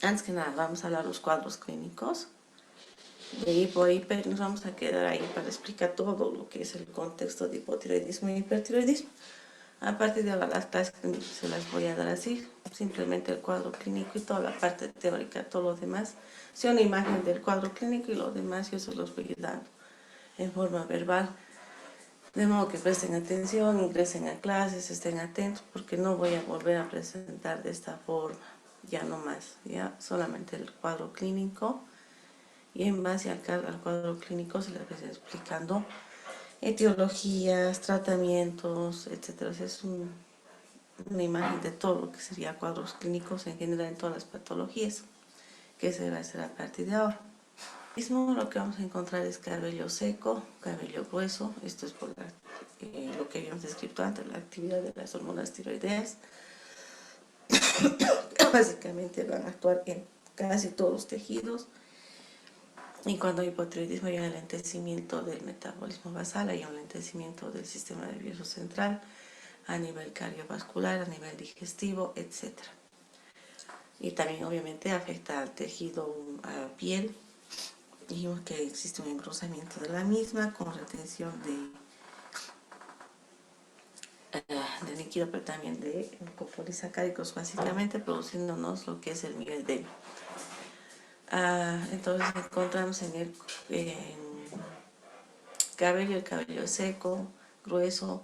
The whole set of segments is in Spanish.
Antes que nada, vamos a hablar de los cuadros clínicos. De hipo e hiper nos vamos a quedar ahí para explicar todo lo que es el contexto de hipotiroidismo y hipertiroidismo. A partir de ahora las clases se las voy a dar así, simplemente el cuadro clínico y toda la parte teórica, todo lo demás. Sí, una imagen del cuadro clínico y lo demás yo se los voy dando en forma verbal. De modo que presten atención, ingresen a clases, estén atentos, porque no voy a volver a presentar de esta forma, ya no más, ya solamente el cuadro clínico. Y en base al cuadro clínico se les va explicando etiologías, tratamientos, etc. Es una imagen de todo lo que sería cuadros clínicos en general en todas las patologías, que se va a hacer a partir de ahora. Mismo lo que vamos a encontrar es cabello seco, cabello grueso. Esto es por lo que habíamos descrito antes, la actividad de las hormonas tiroideas. Básicamente van a actuar en casi todos los tejidos. Y cuando hay hipotiroidismo hay un enlentecimiento del metabolismo basal, hay un enlentecimiento del sistema nervioso central, a nivel cardiovascular, a nivel digestivo, etc. Y también obviamente afecta al tejido, a piel. Dijimos que existe un engrosamiento de la misma con retención de líquido, pero también de copolisacáridos, básicamente produciéndonos lo que es el mioedema. Entonces encontramos en el cabello seco, grueso,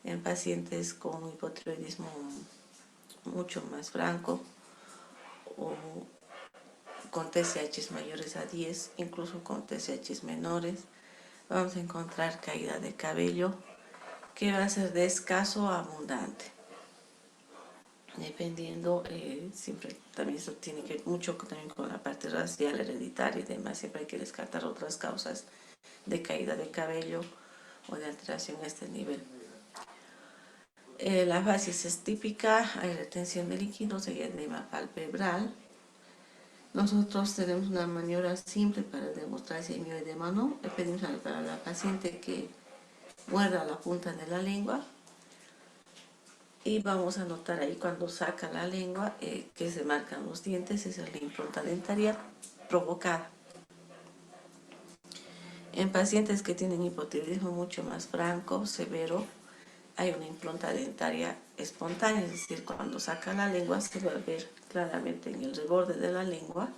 en pacientes con hipotiroidismo mucho más franco o con TSH mayores a 10, incluso con TSH menores. Vamos a encontrar caída de cabello que va a ser de escaso a abundante, dependiendo, siempre también eso tiene que ver mucho también con la parte racial, hereditaria y demás. Siempre hay que descartar otras causas de caída de cabello o de alteración a este nivel. La facies es típica, hay retención de líquidos, hay edema palpebral. Nosotros tenemos una maniobra simple para demostrar si hay mioedema o no. Le pedimos a la paciente que muerda la punta de la lengua y vamos a notar ahí cuando saca la lengua que se marcan los dientes. Esa es la impronta dentaria provocada. En pacientes que tienen hipotiroidismo mucho más franco, severo, hay una impronta dentaria espontánea, es decir, cuando saca la lengua se va a ver claramente en el reborde de la lengua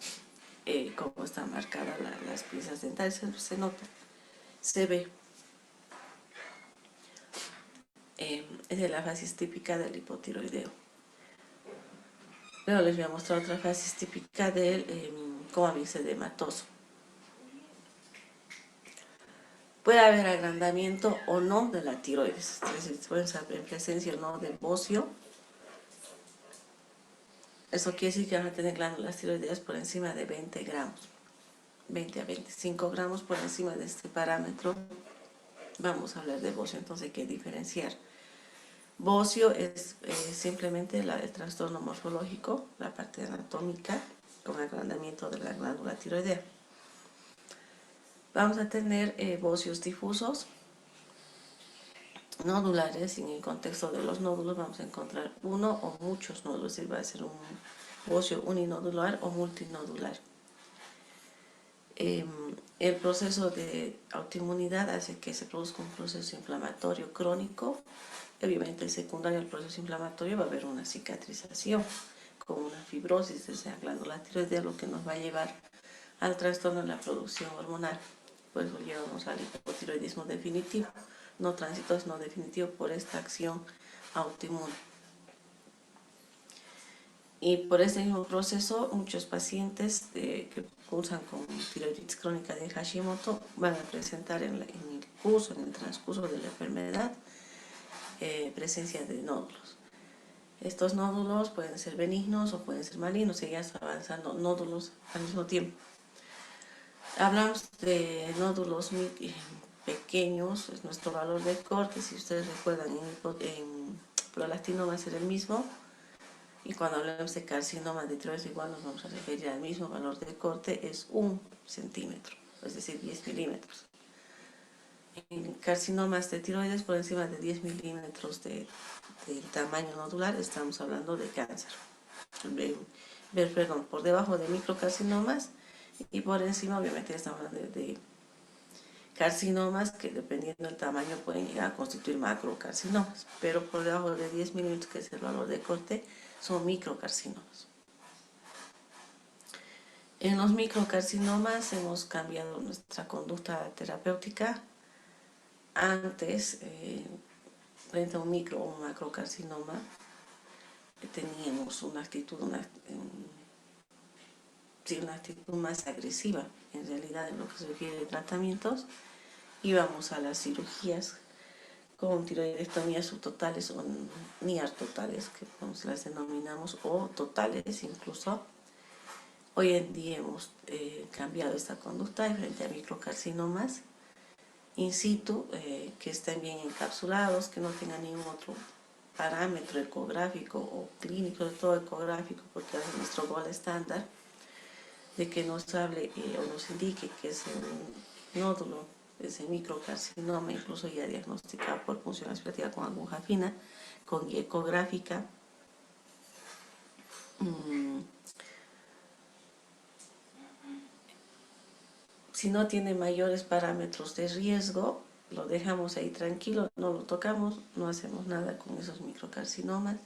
cómo están marcadas las piezas dentales, se nota, se ve. Es de la facies típica del hipotiroideo. Luego les voy a mostrar otra facies típica del cómix edematoso. Puede haber agrandamiento o no de la tiroides, es decir, puede ser en presencia o no de bocio. Eso quiere decir que van a tener glándulas tiroideas por encima de 20 gramos, 20 a 25 gramos por encima de este parámetro. Vamos a hablar de bocio, entonces hay que diferenciar. Bocio es simplemente el trastorno morfológico, la parte anatómica, con agrandamiento de la glándula tiroidea. Vamos a tener bocios difusos, nodulares, y en el contexto de los nódulos vamos a encontrar uno o muchos nódulos, es decir, va a ser un bocio uninodular o multinodular. El proceso de autoinmunidad hace que se produzca un proceso inflamatorio crónico. Obviamente secundario al proceso inflamatorio va a haber una cicatrización con una fibrosis de esa glándula tiroidea, lo que nos va a llevar al trastorno de la producción hormonal. Por eso llevamos al hipotiroidismo definitivo, no transitorio, no definitivo, por esta acción autoinmune. Y por ese mismo proceso, muchos pacientes que cursan con tiroiditis crónica de Hashimoto van a presentar en el transcurso de la enfermedad, presencia de nódulos. Estos nódulos pueden ser benignos o pueden ser malignos, y ya está avanzando nódulos al mismo tiempo. Hablamos de nódulos muy pequeños, es nuestro valor de corte. Si ustedes recuerdan, en prolactinoma va a ser el mismo, y cuando hablamos de carcinoma de tiroides igual nos vamos a referir al mismo valor de corte, es 1 centímetro, es decir, 10 milímetros. En carcinomas de tiroides por encima de 10 milímetros del tamaño nodular estamos hablando de cáncer. perdón, por debajo de microcarcinomas, y por encima obviamente estamos hablando de carcinomas que dependiendo del tamaño pueden llegar a constituir macrocarcinomas, pero por debajo de 10 milímetros, que es el valor de corte, son microcarcinomas. En los microcarcinomas hemos cambiado nuestra conducta terapéutica. Antes, frente a un micro o un macrocarcinoma, teníamos una actitud más agresiva en realidad en lo que se refiere a tratamientos. Íbamos a las cirugías con tiroidectomías subtotales o NIAR totales, que las denominamos, o totales incluso. Hoy en día hemos cambiado esta conducta frente a microcarcinomas in situ, que estén bien encapsulados, que no tengan ningún otro parámetro ecográfico o clínico, de todo ecográfico, porque es nuestro gol estándar, de que nos hable o nos indique que es un nódulo, ese microcarcinoma, incluso ya diagnosticado por punción aspirativa con aguja fina, con guía ecográfica. Si no tiene mayores parámetros de riesgo, lo dejamos ahí tranquilo, no lo tocamos, no hacemos nada con esos microcarcinomas.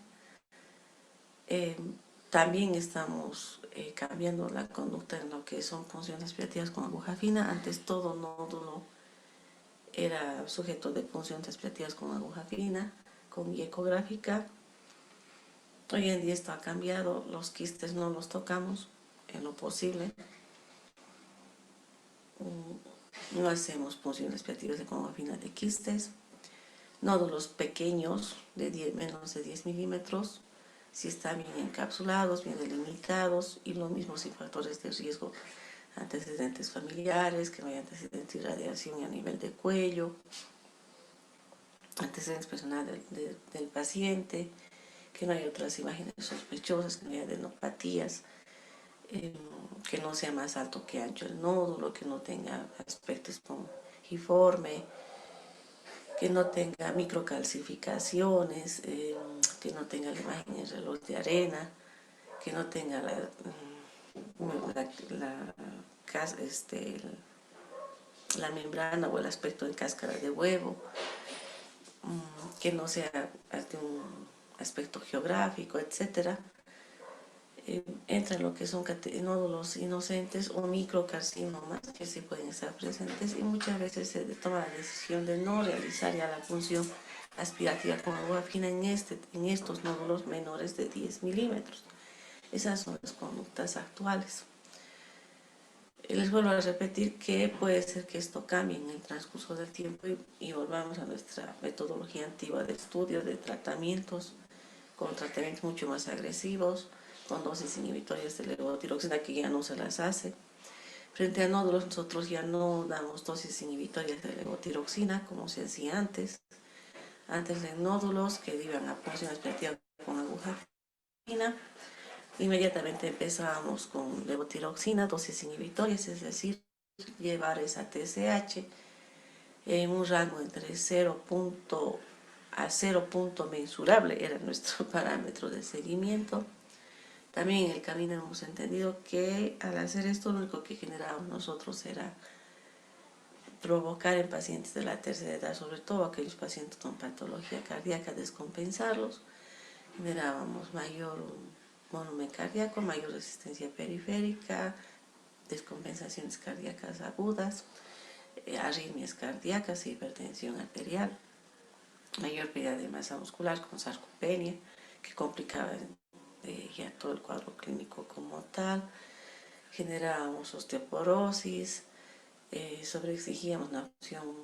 También estamos cambiando la conducta en lo que son punciones aspirativas con aguja fina. Antes todo nódulo era sujeto de punciones aspirativas con aguja fina, con guía ecográfica. Hoy en día esto ha cambiado, los quistes no los tocamos en lo posible. No hacemos punciones aspirativas con aguja fina de quistes. Nódulos pequeños de menos de 10 milímetros, si están bien encapsulados, bien delimitados, y lo mismo sin factores de riesgo, antecedentes familiares, que no hay antecedentes de radiación a nivel de cuello, antecedentes personales del paciente, que no hay otras imágenes sospechosas, que no hay adenopatías, que no sea más alto que ancho el nódulo, que no tenga aspecto esponjiforme, que no tenga microcalcificaciones, que no tenga la imagen en reloj de arena, que no tenga la membrana o el aspecto de cáscara de huevo, que no sea de un aspecto geográfico, etc. Entra lo que son nódulos inocentes o microcarcinomas que sí pueden estar presentes, y muchas veces se toma la decisión de no realizar ya la punción aspirativa con aguja fina en estos nódulos menores de 10 milímetros. Esas son las conductas actuales. Les vuelvo a repetir que puede ser que esto cambie en el transcurso del tiempo y volvamos a nuestra metodología antigua de estudio de tratamientos, con tratamientos mucho más agresivos, con dosis inhibitorias de levotiroxina que ya no se las hace. Frente a nódulos nosotros ya no damos dosis inhibitorias de levotiroxina como se hacía antes. Antes de nódulos que iban a punción aspirativa con aguja fina, inmediatamente empezábamos con levotiroxina, dosis inhibitorias, es decir, llevar esa TSH en un rango entre 0 a 0 punto mensurable, era nuestro parámetro de seguimiento. También en el camino hemos entendido que al hacer esto lo único que generábamos nosotros era provocar en pacientes de la tercera edad, sobre todo aquellos pacientes con patología cardíaca, descompensarlos. Generábamos mayor volumen cardíaco, mayor resistencia periférica, descompensaciones cardíacas agudas, arritmias cardíacas, hipertensión arterial, mayor pérdida de masa muscular con sarcopenia, que complicaba ya todo el cuadro clínico como tal. Generábamos osteoporosis, sobreexigíamos una función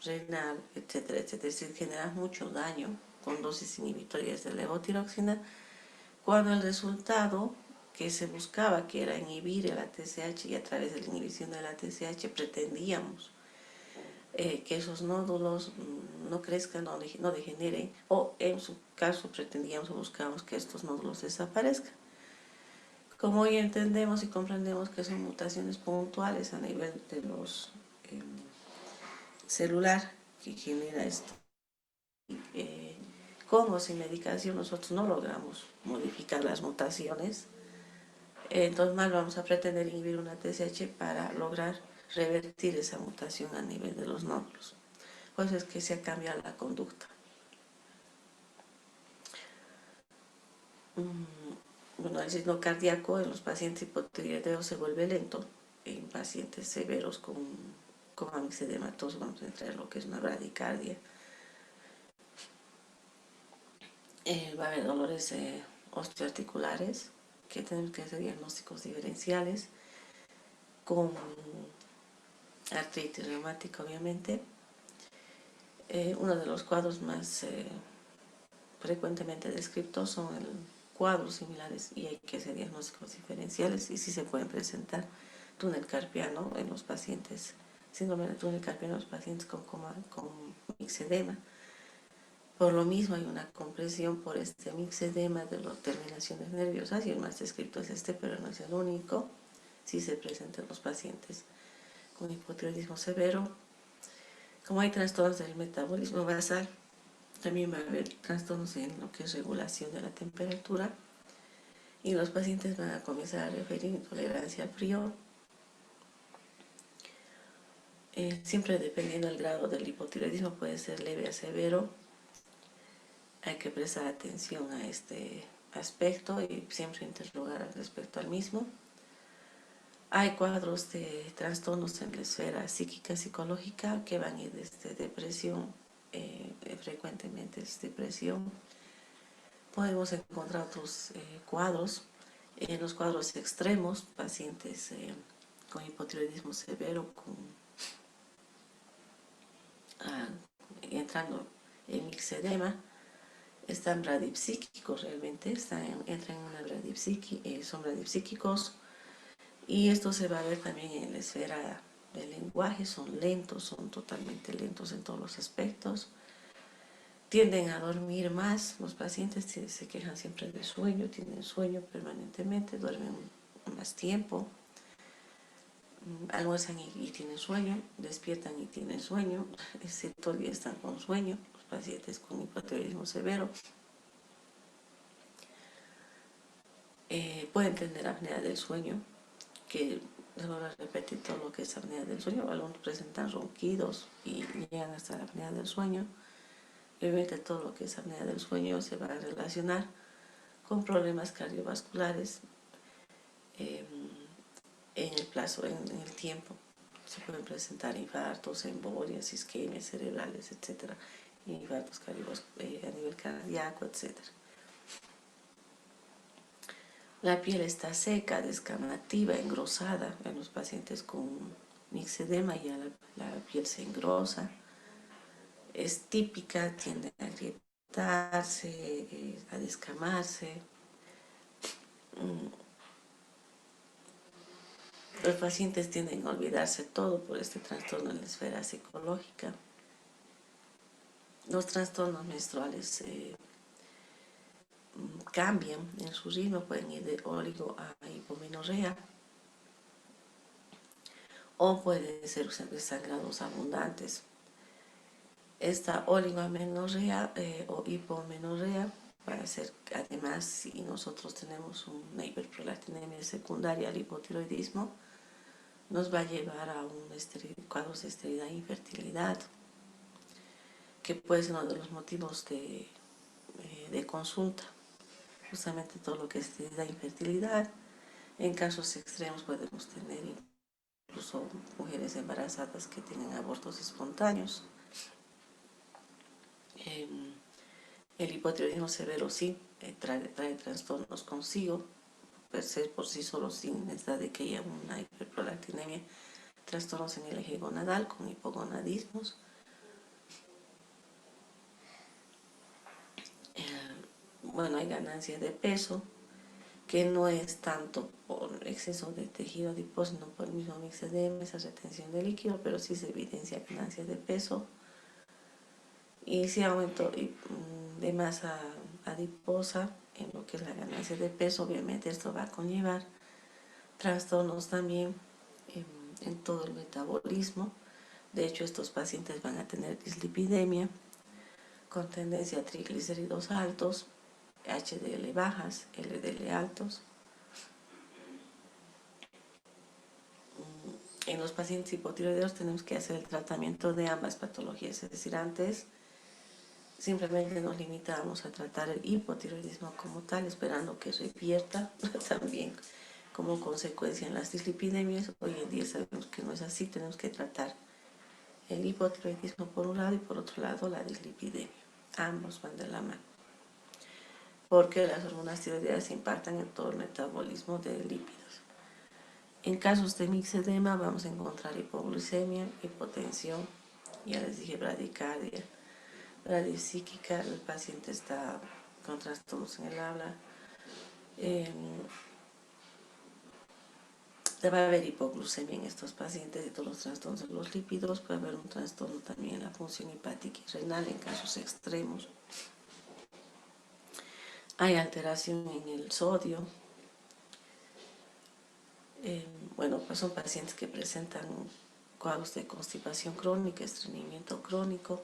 renal, etcétera, etcétera. Es decir, generamos mucho daño con dosis inhibitorias de levotiroxina, cuando el resultado que se buscaba, que era inhibir el ATCH, y a través de la inhibición del ATCH pretendíamos que esos nódulos no crezcan, no degeneren, o en su caso pretendíamos o buscábamos que estos nódulos desaparezcan. Como hoy entendemos y comprendemos que son mutaciones puntuales a nivel de los celular que genera esto, con o sin medicación nosotros no logramos modificar las mutaciones, Entonces más vamos a pretender inhibir una TSH para lograr revertir esa mutación a nivel de los nódulos. Por eso es que se cambia la conducta. Bueno, el ritmo cardíaco en los pacientes hipotiroideos se vuelve lento. En pacientes severos con amixedematosos vamos a entrar en lo que es una bradicardia. Va a haber dolores osteoarticulares, que tenemos que hacer diagnósticos diferenciales, con artritis reumática obviamente. Uno de los cuadros más frecuentemente descritos son cuadros similares y hay que hacer diagnósticos diferenciales y sí se pueden presentar túnel carpiano en los pacientes, síndrome de túnel carpiano en los pacientes con mixedema. Por lo mismo hay una compresión por este mixedema de las terminaciones nerviosas y el más descrito es este, pero no es el único. Sí se presenta en los pacientes con hipotiroidismo severo. Como hay trastornos del metabolismo basal, también va a haber trastornos en lo que es regulación de la temperatura y los pacientes van a comenzar a referir intolerancia al frío. Siempre dependiendo del grado del hipotiroidismo, puede ser leve a severo. Hay que prestar atención a este aspecto y siempre interrogar respecto al mismo. Hay cuadros de trastornos en la esfera psíquica, psicológica, que van a ir desde depresión, frecuentemente es depresión. Podemos encontrar otros cuadros, en los cuadros extremos, pacientes con hipotiroidismo severo, entrando en mixedema, están bradipsíquicos realmente, entran en una son bradipsíquicos, y esto se va a ver también en la esfera del lenguaje, son lentos, son totalmente lentos en todos los aspectos. Tienden a dormir más, los pacientes se quejan siempre de sueño, tienen sueño permanentemente, duermen más tiempo, almuerzan y tienen sueño, despiertan y tienen sueño, es decir, todo el día están con sueño, los pacientes con hipotiroidismo severo. Pueden tener apnea del sueño, que les voy a repetir todo lo que es apnea del sueño. Algunos presentan ronquidos y llegan hasta la apnea del sueño. Obviamente todo lo que es apnea del sueño se va a relacionar con problemas cardiovasculares en el plazo, en el tiempo. Se pueden presentar infartos, embolias, isquemias cerebrales, etc. Infartos a nivel cardíaco, etc. La piel está seca, descamativa, engrosada. En los pacientes con mixedema ya la piel se engrosa. Es típica, tiende a agrietarse, a descamarse. Los pacientes tienden a olvidarse todo por este trastorno en la esfera psicológica. Los trastornos menstruales cambian en su ritmo, pueden ir de óligo a hipomenorrea o pueden ser sangrados abundantes. Esta oligomenorrea o hipomenorrea va a ser, además, si nosotros tenemos una hiperprolactinemia secundaria al hipotiroidismo, nos va a llevar a cuadros de esterilidad e infertilidad, que puede ser uno de los motivos de consulta. Justamente todo lo que es esterilidad e infertilidad. En casos extremos podemos tener incluso mujeres embarazadas que tienen abortos espontáneos. El hipotiroidismo severo sí trae trastornos consigo, por sí solo, sin necesidad de que haya una hiperprolactinemia, trastornos en el eje gonadal con hipogonadismos. Bueno, hay ganancia de peso, que no es tanto por exceso de tejido adiposo, sino por el mismo mixedema, esa retención de líquido, pero sí se evidencia ganancia de peso. Y sí aumento de masa adiposa en lo que es la ganancia de peso. Obviamente esto va a conllevar trastornos también en todo el metabolismo. De hecho, estos pacientes van a tener dislipidemia con tendencia a triglicéridos altos, HDL bajas, LDL altos. en los pacientes hipotiroideos tenemos que hacer el tratamiento de ambas patologías, es decir, antes simplemente nos limitábamos a tratar el hipotiroidismo como tal, esperando que revierta también como consecuencia en las dislipidemias. Hoy en día sabemos que no es así, tenemos que tratar el hipotiroidismo por un lado y por otro lado la dislipidemia. Ambos van de la mano, porque las hormonas tiroideas impactan en todo el metabolismo de lípidos. En casos de mixedema vamos a encontrar hipoglucemia, hipotensión, ya les dije bradicardia, bradipsíquica, el paciente está con trastornos en el habla. Va a haber hipoglucemia en estos pacientes de todos los trastornos de los lípidos, puede haber un trastorno también en la función hepática y renal en casos extremos. Hay alteración en el sodio. Bueno, pues son pacientes que presentan cuadros de constipación crónica, estreñimiento crónico.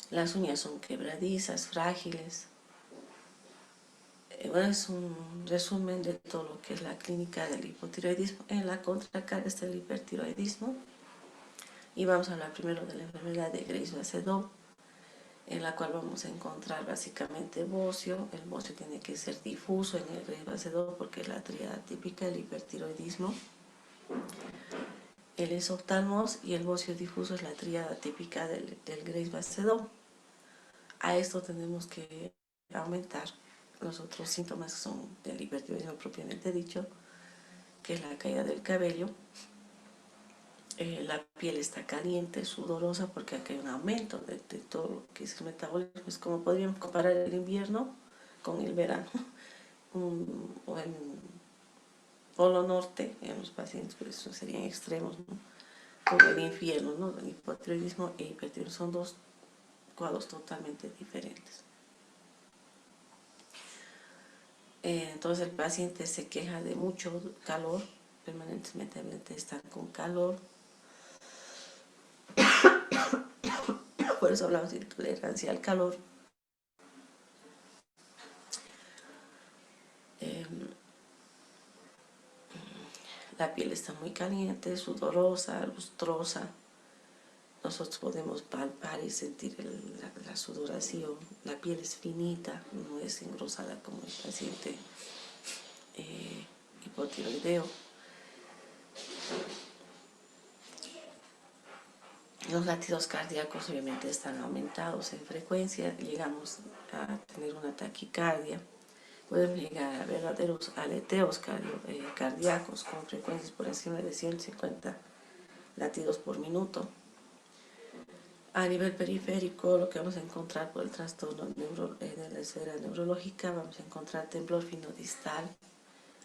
Las uñas son quebradizas, frágiles. Bueno, es un resumen de todo lo que es la clínica del hipotiroidismo. En la contracara está el hipertiroidismo. Y vamos a hablar primero de la enfermedad de Graves-Basedow, en la cual vamos a encontrar básicamente bocio. El bocio tiene que ser difuso en el Graves-Basedow porque es la tríada típica del hipertiroidismo. El esoftalmos y el bocio difuso es la tríada típica del Graves-Basedow. A esto tenemos que aumentar los otros síntomas que son del hipertiroidismo propiamente dicho, que es la caída del cabello. La piel está caliente, sudorosa, porque aquí hay un aumento de todo lo que es el metabolismo. Es como podríamos comparar el invierno con el verano, o en Polo Norte, en los pacientes, pues eso serían extremos, ¿no? Como el infierno, ¿no? El hipotiroidismo e hipertiroidismo son dos cuadros totalmente diferentes. Entonces el paciente se queja de mucho calor, permanentemente están con calor. Por eso hablamos de intolerancia al calor. La piel está muy caliente, sudorosa, lustrosa. Nosotros podemos palpar y sentir la sudoración. La piel es finita, no es engrosada como el paciente hipotiroideo. Los latidos cardíacos obviamente están aumentados en frecuencia. Llegamos a tener una taquicardia. Podemos llegar a verdaderos aleteos cardíacos con frecuencias por encima de 150 latidos por minuto. A nivel periférico, lo que vamos a encontrar por el trastorno de la esfera neurológica, vamos a encontrar temblor finodistal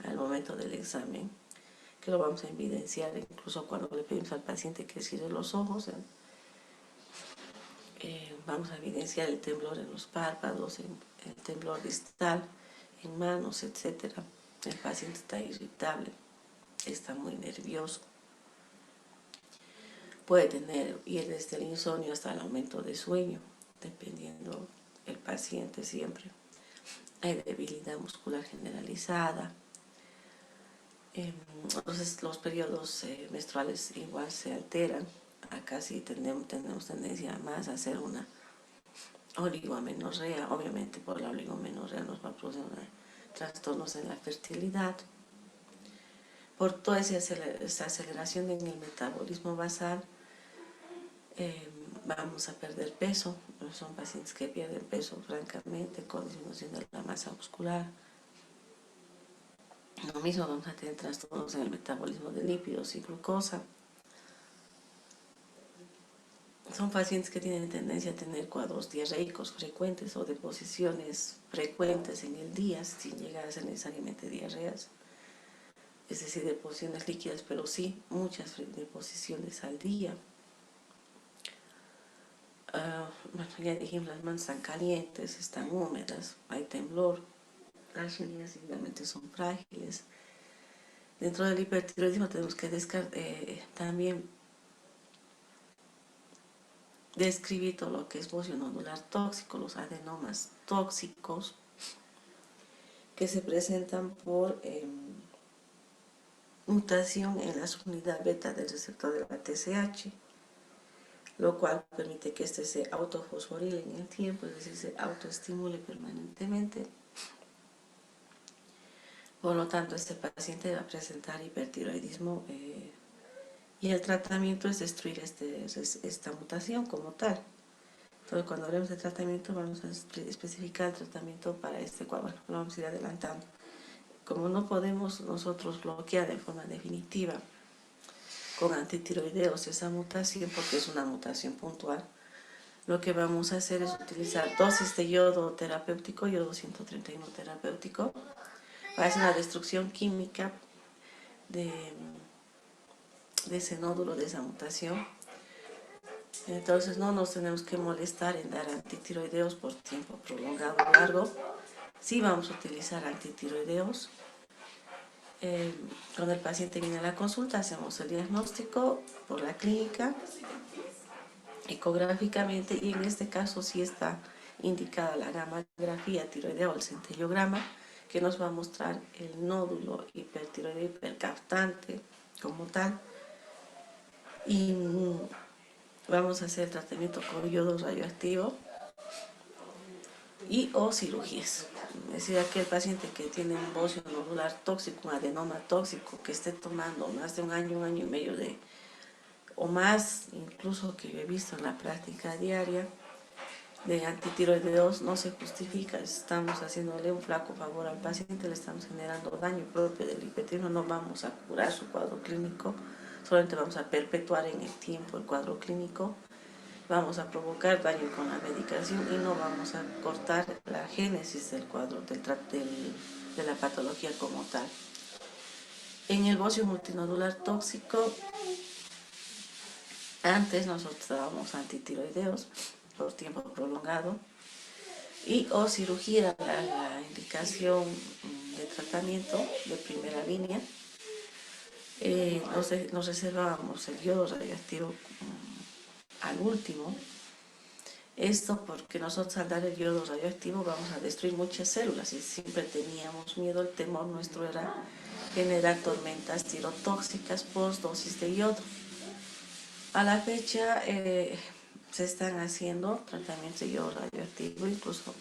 al momento del examen, que lo vamos a evidenciar incluso cuando le pedimos al paciente que cierre los ojos. Vamos a evidenciar el temblor en los párpados, el temblor distal, en manos, etc. El paciente está irritable, está muy nervioso. Puede tener ir desde el insomnio hasta el aumento de sueño, dependiendo del paciente siempre. Hay debilidad muscular generalizada. Entonces los periodos menstruales igual se alteran. Acá sí tenemos tendencia más a hacer una oligomenorrea. Obviamente por la oligomenorrea nos va a producir trastornos en la fertilidad. Por toda esa aceleración en el metabolismo basal, vamos a perder peso. Son pacientes que pierden peso francamente con disminución de la masa muscular. Lo mismo vamos a tener trastornos en el metabolismo de lípidos y glucosa. Son pacientes que tienen tendencia a tener cuadros diarreicos frecuentes o deposiciones frecuentes en el día, sin llegar a ser necesariamente diarreas, es decir, deposiciones líquidas, pero sí muchas deposiciones al día. Bueno, ya dijimos, las manos están calientes, están húmedas, hay temblor, las uñas simplemente son frágiles. Dentro del hipertiroidismo tenemos que también describir todo lo que es bocio nodular tóxico, los adenomas tóxicos que se presentan por mutación en la subunidad beta del receptor de la TSH, lo cual permite que este se autofosforile en el tiempo, es decir, se autoestimule permanentemente. Por lo tanto, este paciente va a presentar hipertiroidismo y el tratamiento es destruir esta mutación como tal. Entonces, cuando hablemos de tratamiento, vamos a especificar el tratamiento para este cuadro. Bueno, lo vamos a ir adelantando. Como no podemos nosotros bloquear de forma definitiva con antitiroideos esa mutación, porque es una mutación puntual, lo que vamos a hacer es utilizar dosis de yodo terapéutico, yodo 131 terapéutico, para hacer una destrucción química de ese nódulo, de esa mutación. Entonces no nos tenemos que molestar en dar antitiroideos por tiempo prolongado o largo. Sí vamos a utilizar antitiroideos. Cuando el paciente viene a la consulta, hacemos el diagnóstico por la clínica, ecográficamente, y en este caso sí está indicada la gammagrafía tiroidea o el centellograma, que nos va a mostrar el nódulo hipertiroideo hipercaptante como tal. Y vamos a hacer el tratamiento con yodo radioactivo y o cirugías. Es decir, aquel paciente que tiene un bocio nodular tóxico, un adenoma tóxico, que esté tomando más de un año y medio o más, incluso que yo he visto en la práctica diaria, de antitiroideos, no se justifica. Estamos haciéndole un flaco favor al paciente, le estamos generando daño propio del hipertiroidismo, no vamos a curar su cuadro clínico, solamente vamos a perpetuar en el tiempo el cuadro clínico, vamos a provocar daño con la medicación y no vamos a cortar la génesis del cuadro, de la patología como tal. En el bocio multinodular tóxico, antes nosotros dábamos antitiroideos por tiempo prolongado y o cirugía, la indicación de tratamiento de primera línea. Nos reservábamos el yodo radioactivo al último. Esto porque nosotros al dar el yodo radioactivo vamos a destruir muchas células y siempre teníamos miedo, el temor nuestro era generar tormentas tirotóxicas post dosis de yodo. A la fecha se están haciendo tratamientos de yodo radioactivo, incluso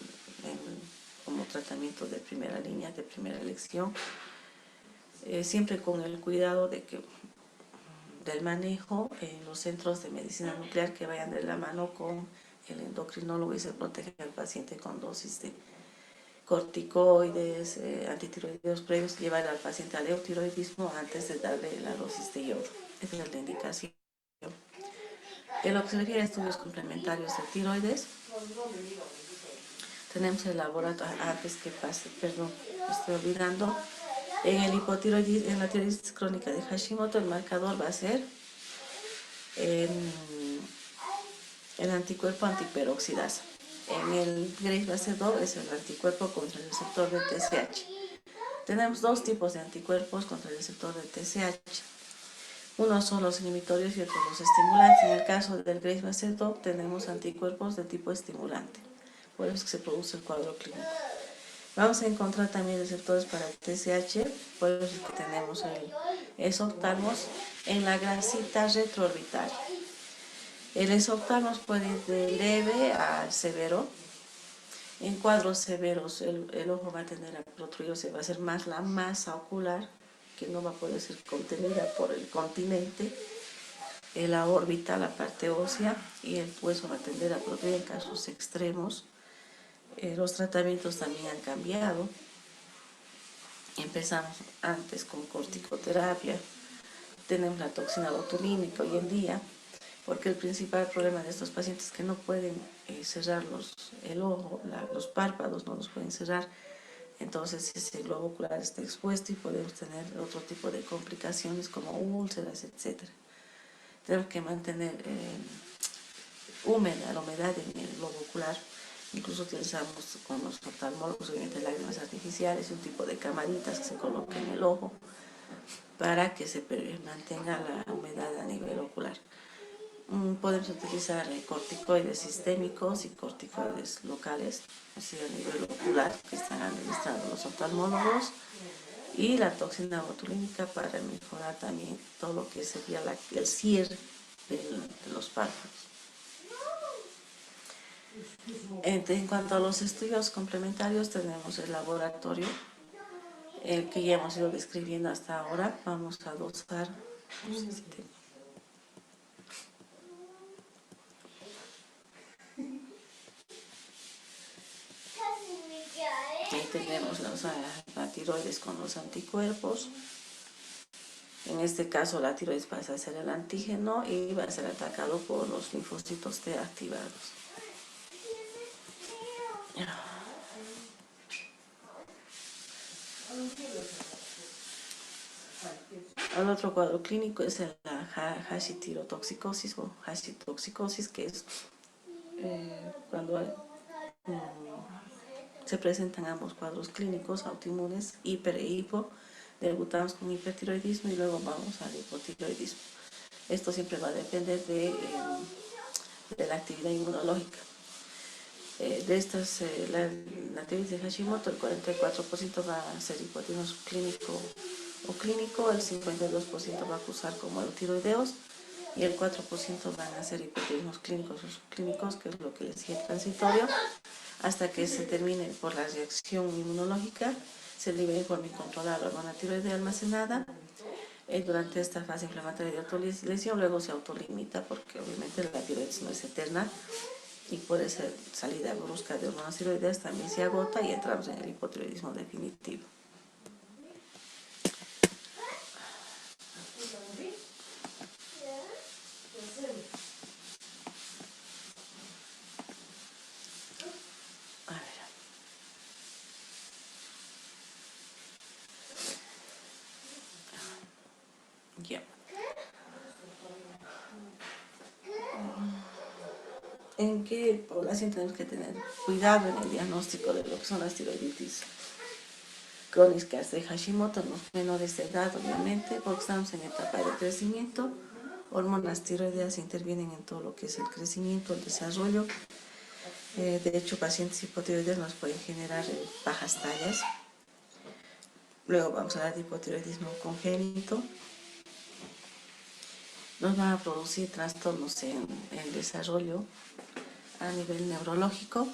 como tratamiento de primera línea, de primera elección, siempre con el cuidado del manejo en los centros de medicina nuclear, que vayan de la mano con el endocrinólogo y se protege al paciente con dosis de corticoides, antitiroideos previos, llevar al paciente al eutiroidismo antes de darle la dosis de yodo. Esa es la indicación. En lo que se refiere a estudios complementarios de tiroides, tenemos el laboratorio, antes que pase, perdón, estoy olvidando, en el hipotiroidismo, en la tiroiditis crónica de Hashimoto, el marcador va a ser el anticuerpo antiperoxidasa. En el Graves va a ser doble, es el anticuerpo contra el receptor de TSH. Tenemos dos tipos de anticuerpos contra el receptor de TSH. Unos son los inhibitorios y otros los estimulantes. En el caso del Graves va a ser doble, tenemos anticuerpos de tipo estimulante. Por eso es que se produce el cuadro clínico. Vamos a encontrar también receptores para el TSH, por eso es que tenemos el esoptalmos en la grasita retroorbitaria. El esoptalmos puede ir de leve a severo. En cuadros severos el ojo va a tener a protruirse, va a ser más la masa ocular, que no va a poder ser contenida por el continente, la órbita, la parte ósea, y el hueso va a tender a protruir en casos extremos. Los tratamientos también han cambiado. Empezamos antes con corticoterapia, tenemos la toxina botulínica hoy en día, porque el principal problema de estos pacientes es que no pueden cerrar el ojo, los párpados no los pueden cerrar, entonces ese globo ocular está expuesto y podemos tener otro tipo de complicaciones como úlceras, etc. Tenemos que mantener húmeda la humedad en el globo ocular. Incluso utilizamos con los oftalmólogos, obviamente, lágrimas artificiales y un tipo de camaritas que se colocan en el ojo para que se mantenga la humedad a nivel ocular. Podemos utilizar corticoides sistémicos y corticoides locales, así a nivel ocular, que están administrados los oftalmólogos, y la toxina botulínica para mejorar también todo lo que sería el cierre de los párpados. En cuanto a los estudios complementarios, tenemos el laboratorio, el que ya hemos ido describiendo hasta ahora. Vamos a dosar. No sé si tengo. Ahí tenemos la tiroides con los anticuerpos. En este caso la tiroides pasa a ser el antígeno y va a ser atacado por los linfocitos T activados. El otro cuadro clínico es la hashitirotoxicosis o hashitoxicosis, que es cuando se presentan ambos cuadros clínicos autoinmunes, hiper e hipo. Debutamos con hipertiroidismo y luego vamos al hipotiroidismo. Esto siempre va a depender de la actividad inmunológica. De estas, la tiroides de Hashimoto, el 44% va a ser hipotiroidismo clínico o clínico, el 52% va a acusar como eutiroideos y el 4% van a ser hipotiroidismos clínicos o subclínicos, que es lo que les sigue transitorio, hasta que se termine por la reacción inmunológica, se libere forma incontrolable la hormona tiroidea almacenada. Durante esta fase inflamatoria de autolesión, luego se autolimita, porque obviamente la tiroides no es eterna, y por esa salida brusca de hormonas tiroideas también se agota y entramos en el hipotiroidismo definitivo. A ver. Ya. ¿En qué población tenemos que tener cuidado en el diagnóstico de lo que son las tiroiditis crónicas de Hashimoto? En los menores de edad, obviamente, porque estamos en etapa de crecimiento. Hormonas tiroideas intervienen en todo lo que es el crecimiento, el desarrollo. De hecho, pacientes hipotiroideos nos pueden generar bajas tallas. Luego vamos a hablar de hipotiroidismo congénito. Nos van a producir trastornos en el desarrollo a nivel neurológico,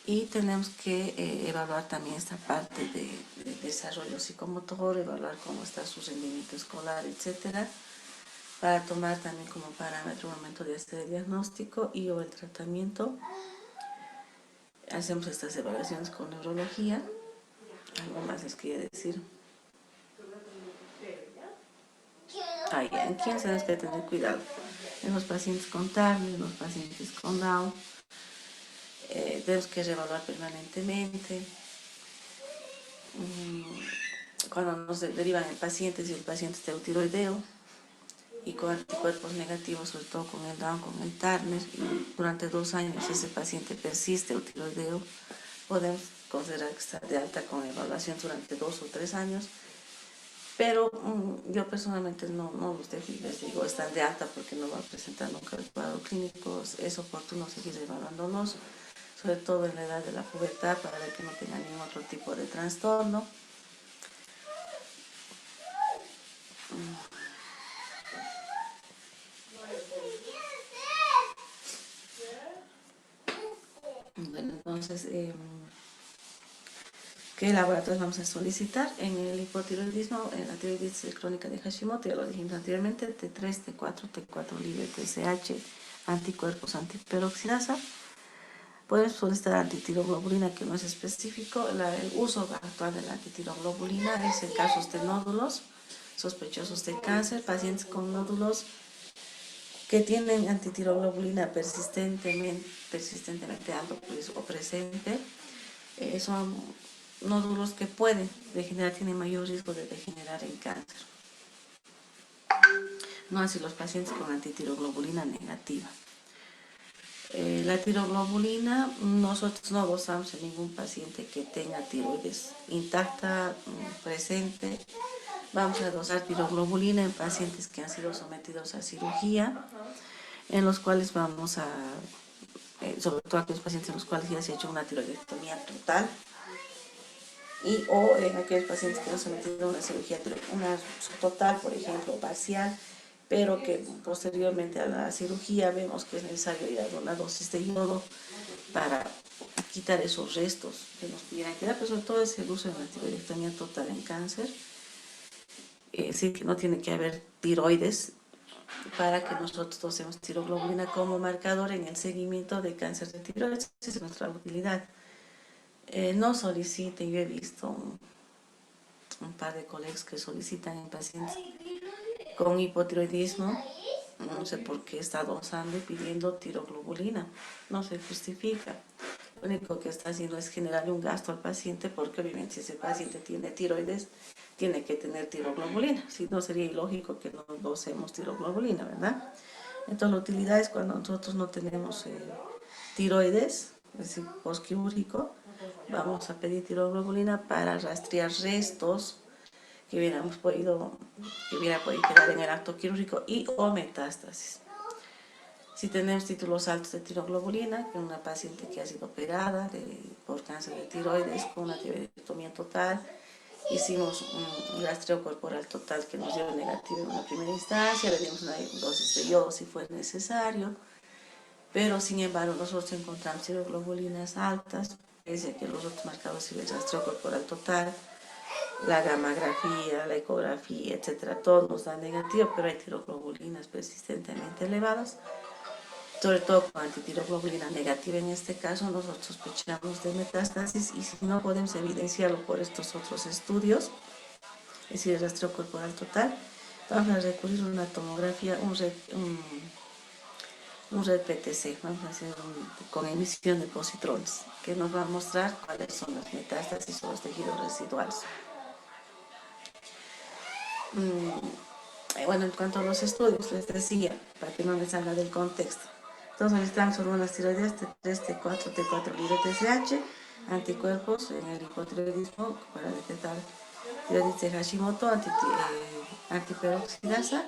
y tenemos que evaluar también esta parte de desarrollo psicomotor, evaluar cómo está su rendimiento escolar, etcétera, para tomar también como parámetro el momento de hacer el diagnóstico y o el tratamiento. Hacemos estas evaluaciones con neurología. Algo más les quería decir. ¿En quién tenemos que tener cuidado? En los pacientes con Turner, en los pacientes con Down. Tenemos que reevaluar permanentemente. Cuando nos derivan el paciente, si el paciente está eutiroideo y con anticuerpos negativos, sobre todo con el Down, con el Turner, y durante 2 años ese paciente persiste eutiroideo, podemos considerar que está de alta con evaluación durante 2 o 3 años. Pero yo personalmente no los dejo y les digo, están de alta porque no van a presentar nunca el cuadro clínico. Es oportuno seguir evaluándolos, sobre todo en la edad de la pubertad, para ver que no tengan ningún otro tipo de trastorno. Bueno, entonces, ¿qué laboratorios vamos a solicitar? En el hipotiroidismo, en la tiroiditis crónica de Hashimoto, ya lo dijimos anteriormente, T3, T4, T4 libre, TSH, anticuerpos antiperoxidasa. Podemos solicitar antitiroglobulina, que no es específico. El uso actual de la antitiroglobulina es en casos de nódulos sospechosos de cáncer, pacientes con nódulos que tienen antitiroglobulina persistentemente alto o presente. Son nódulos que pueden degenerar, tienen mayor riesgo de degenerar en cáncer. No así los pacientes con antitiroglobulina negativa. La tiroglobulina, nosotros no dosamos en ningún paciente que tenga tiroides intacta, presente. Vamos a dosar tiroglobulina en pacientes que han sido sometidos a cirugía, en los cuales vamos a, sobre todo aquellos pacientes en los cuales ya se ha hecho una tiroidectomía total. o en aquellos pacientes que no se han sometido a una cirugía, una total, por ejemplo, parcial, pero que posteriormente a la cirugía vemos que es necesario ir a una dosis de yodo para quitar esos restos que nos pudieran quedar, pero sobre todo es el uso de una tiroidectomía total en cáncer. Es decir, que no tiene que haber tiroides para que nosotros usemos tiroglobulina como marcador en el seguimiento de cáncer de tiroides. Esa es nuestra utilidad. No soliciten, yo he visto un par de colegas que solicitan en pacientes con hipotiroidismo, no sé por qué está dosando y pidiendo tiroglobulina, no se justifica. Lo único que está haciendo es generarle un gasto al paciente, porque obviamente si ese paciente tiene tiroides, tiene que tener tiroglobulina, si no sería ilógico que no dosemos tiroglobulina, ¿verdad? Entonces la utilidad es cuando nosotros no tenemos tiroides, es decir, postquirúrgico, vamos a pedir tiroglobulina para rastrear restos que hubiera podido quedar en el acto quirúrgico y o metástasis. Si tenemos títulos altos de tiroglobulina, que es una paciente que ha sido operada por cáncer de tiroides con una tiroidectomía total, hicimos un rastreo corporal total que nos dio negativo en una primera instancia, le dimos una dosis de yodo si fue necesario, pero sin embargo nosotros encontramos tiroglobulinas altas, pese a que los otros marcadores y el rastreo corporal total, la gammagrafía, la ecografía, etcétera, todo nos da negativo, pero hay tiroglobulinas persistentemente elevadas, sobre todo con antitiroglobulina negativa. En este caso nosotros sospechamos de metástasis, y si no podemos evidenciarlo por estos otros estudios, es decir, el rastreo corporal total, vamos a recurrir a una tomografía, un red PTC, vamos a hacer con emisión de positrones, que nos va a mostrar cuáles son las metástasis o los tejidos residuales. Bueno, en cuanto a los estudios, les decía, para que no me salga del contexto. Entonces necesitamos hormonas tiroideas T3, T4, T4 libre TSH, anticuerpos en el hipotiroidismo para detectar tiroides de Hashimoto, antiperoxidasa,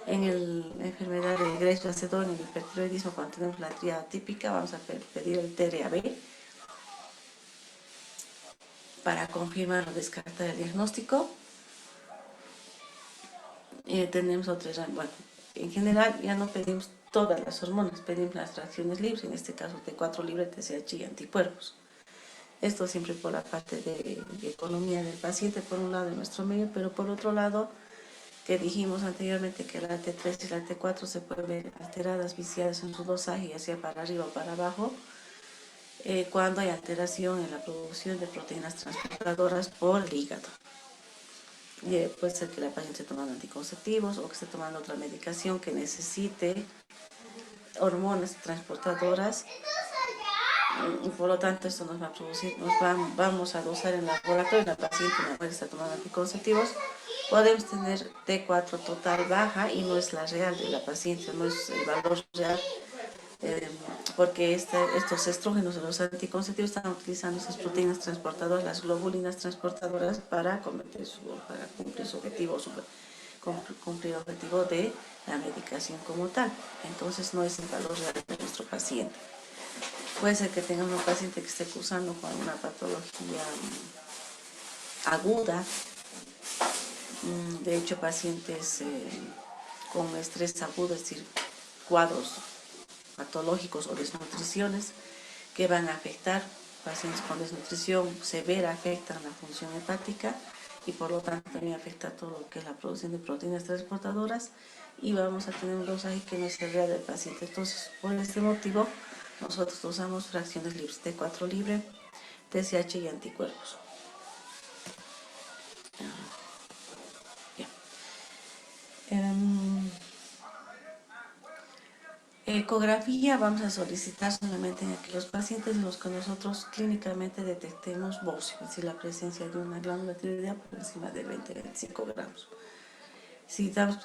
en la enfermedad de Graves-Basedow, en el hipertiroidismo, cuando tenemos la tríada típica, vamos a pedir el TRAB para confirmar o descartar el diagnóstico. Tenemos otras, bueno, en general ya no pedimos todas las hormonas, pedimos las fracciones libres, en este caso T4 libre, TSH y anticuerpos. Esto siempre por la parte de economía del paciente, por un lado de nuestro medio, pero por otro lado, que dijimos anteriormente que la T3 y la T4 se pueden ver alteradas, viciadas en su dosaje, ya sea para arriba o para abajo, cuando hay alteración en la producción de proteínas transportadoras por el hígado. Puede ser que la paciente esté tomando anticonceptivos o que esté tomando otra medicación que necesite hormonas transportadoras, y por lo tanto esto nos va a producir, vamos a dosar en el laboratorio. La paciente no está tomando anticonceptivos, podemos tener T4 total baja y no es la real de la paciente, no es el valor real, porque estos estrógenos de los anticonceptivos están utilizando esas proteínas transportadoras, las globulinas transportadoras, para cumplir su objetivo, cumplir el objetivo de la medicación como tal. Entonces no es el valor real de nuestro paciente. Puede ser que tengamos un paciente que esté cursando con una patología aguda. De hecho, pacientes con estrés agudo, es decir, cuadros patológicos o desnutriciones que van a afectar. Pacientes con desnutrición severa afectan la función hepática y por lo tanto también afecta todo lo que es la producción de proteínas transportadoras, y vamos a tener un dosaje que no es el real del paciente. Entonces, por este motivo, nosotros usamos fracciones libres, T4 libre, TSH y anticuerpos. Ecografía vamos a solicitar solamente en aquellos pacientes en los que nosotros clínicamente detectemos bocio, es decir, la presencia de una glándula tiroidea por encima de 20-25 gramos. Si estamos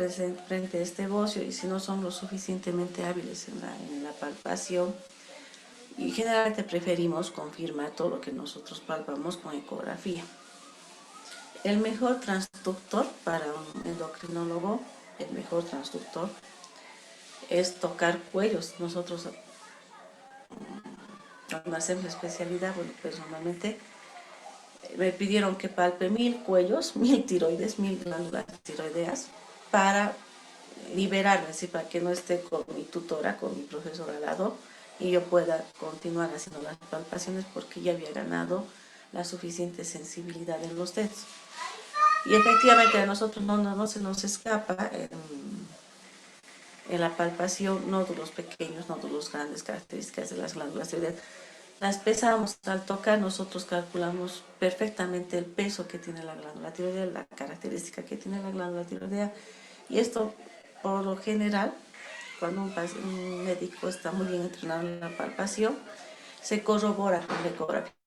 frente a este bocio y si no somos lo suficientemente hábiles en la palpación, y generalmente preferimos confirmar todo lo que nosotros palpamos con ecografía. El mejor transductor para un endocrinólogo, el mejor transductor es tocar cuellos. Nosotros cuando hacemos la especialidad, bueno, personalmente Me pidieron que palpe 1000 cuellos, 1000 tiroides, 1000 glándulas tiroideas, para liberarme, así para que no esté con mi tutora, con mi profesor al lado, y yo pueda continuar haciendo las palpaciones porque ya había ganado la suficiente sensibilidad en los dedos. Y efectivamente a nosotros no se nos escapa en la palpación nódulos pequeños, nódulos grandes, características de las glándulas tiroideas. Las pesamos, al tocar nosotros calculamos perfectamente el peso que tiene la glándula tiroidea, la característica que tiene la glándula tiroidea, y esto por lo general, cuando un médico está muy bien entrenado en la palpación, se corrobora con la ecografía